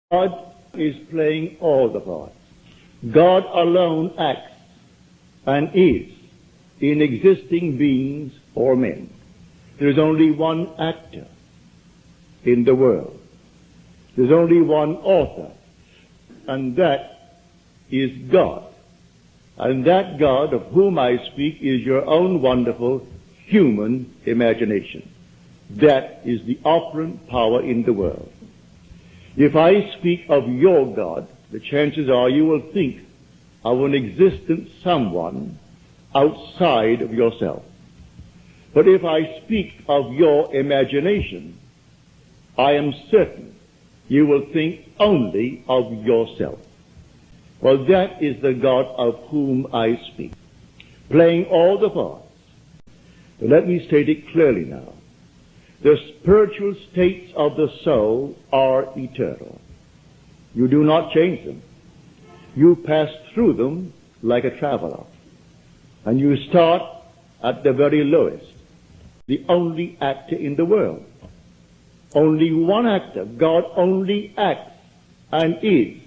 God is playing all the parts. God alone acts and is in existing beings or men. There is only one actor in the world. There's only one author, and that is God. And that God of whom I speak is your own wonderful human imagination. That is the operant power in the world. If I speak of your God, the chances are you will think of an existent someone outside of yourself. But if I speak of your imagination, I am certain you will think only of yourself. Well, that is the God of whom I speak, playing all the parts. But let me state it clearly now. The spiritual states of the soul are eternal. You do not change them. You pass through them like a traveler. And you start at the very lowest, the only actor in the world. Only one actor. God only acts and is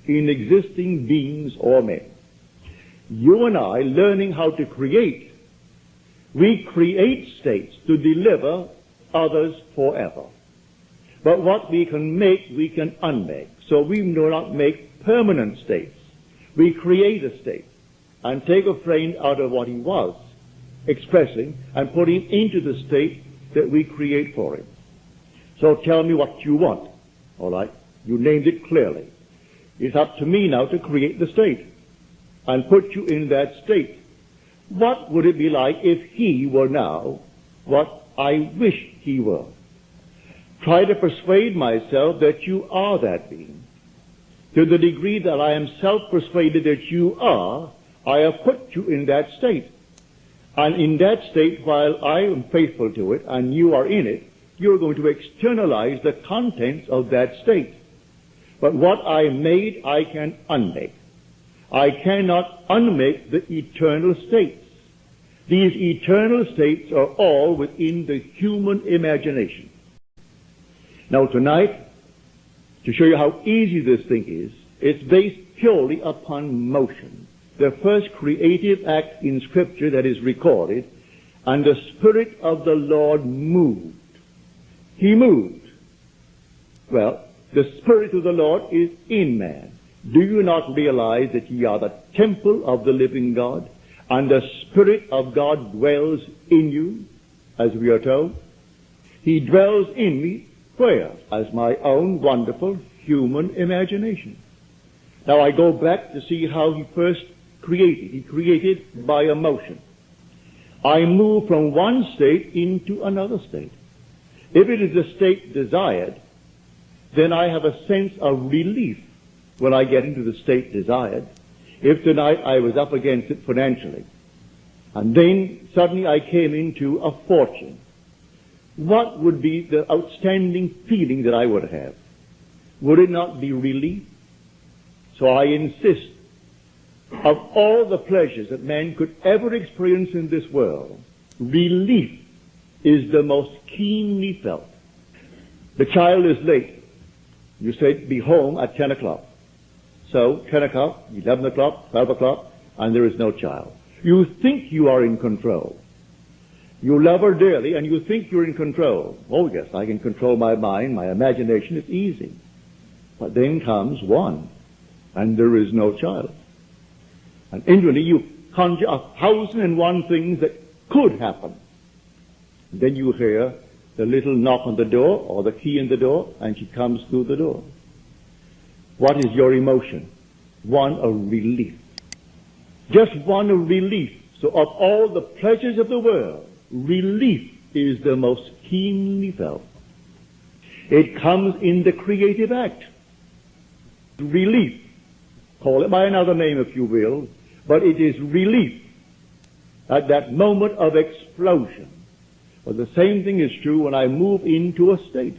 in existing beings or men. You and I, learning how to create, we create states to deliver others forever. But what we can make, we can unmake. So we do not make permanent states. We create a state and take a friend out of what he was expressing and put him into the state that we create for him. So tell me what you want. All right? You named it clearly. It's up to me now to create the state and put you in that state. What would it be like if he were now what I wish he were? Try to persuade myself that you are that being. To the degree that I am self-persuaded that you are, I have put you in that state. And in that state, while I am faithful to it and you are in it, you're going to externalize the contents of that state. But what I made, I can unmake. I cannot unmake the eternal states. These eternal states are all within the human imagination. Now tonight, to show you how easy this thing is, it's based purely upon motion. The first creative act in Scripture that is recorded, and the Spirit of the Lord moved. He moved. Well, the Spirit of the Lord is in man. Do you not realize that ye are the temple of the living God, and the Spirit of God dwells in you, as we are told? He dwells in me, where? As my own wonderful human imagination. Now I go back to see how he first created. He created by emotion. I move from one state into another state. If it is the state desired, then I have a sense of relief when I get into the state desired. If tonight I was up against it financially, and then suddenly I came into a fortune, what would be the outstanding feeling that I would have? Would it not be relief? So I insist, of all the pleasures that man could ever experience in this world, relief is the most keenly felt. The child is late. You say, be home at 10 o'clock. So, 10 o'clock, 11 o'clock, 12 o'clock, and there is no child. You think you are in control. You love her dearly, and you think you're in control. Oh, yes, I can control my mind, my imagination, it's easy. But then comes one, and there is no child. And inwardly you conjure 1,001 things that could happen. Then you hear the little knock on the door, or the key in the door, and she comes through the door. What is your emotion? One of relief. Just one of relief. So of all the pleasures of the world, relief is the most keenly felt. It comes in the creative act. Relief. Call it by another name if you will, but it is relief at that moment of explosion. But the same thing is true when I move into a state.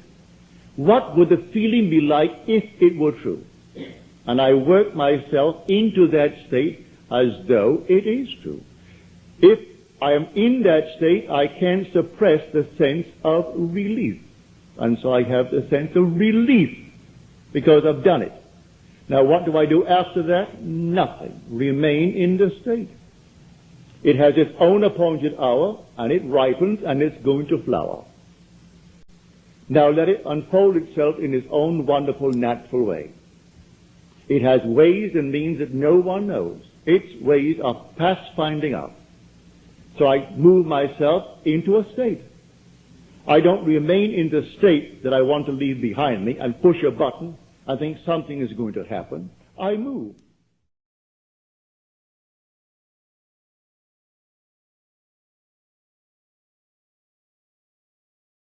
What would the feeling be like if it were true? And I work myself into that state as though it is true. If I am in that state, I can suppress the sense of relief. And so I have the sense of relief because I've done it. Now what do I do after that? Nothing. Remain in the state. It has its own appointed hour, and it ripens, and it's going to flower. Now let it unfold itself in its own wonderful natural way. It has ways and means that no one knows. Its ways are past finding out. So I move myself into a state. I don't remain in the state that I want to leave behind me and push a button and think something is going to happen. I move.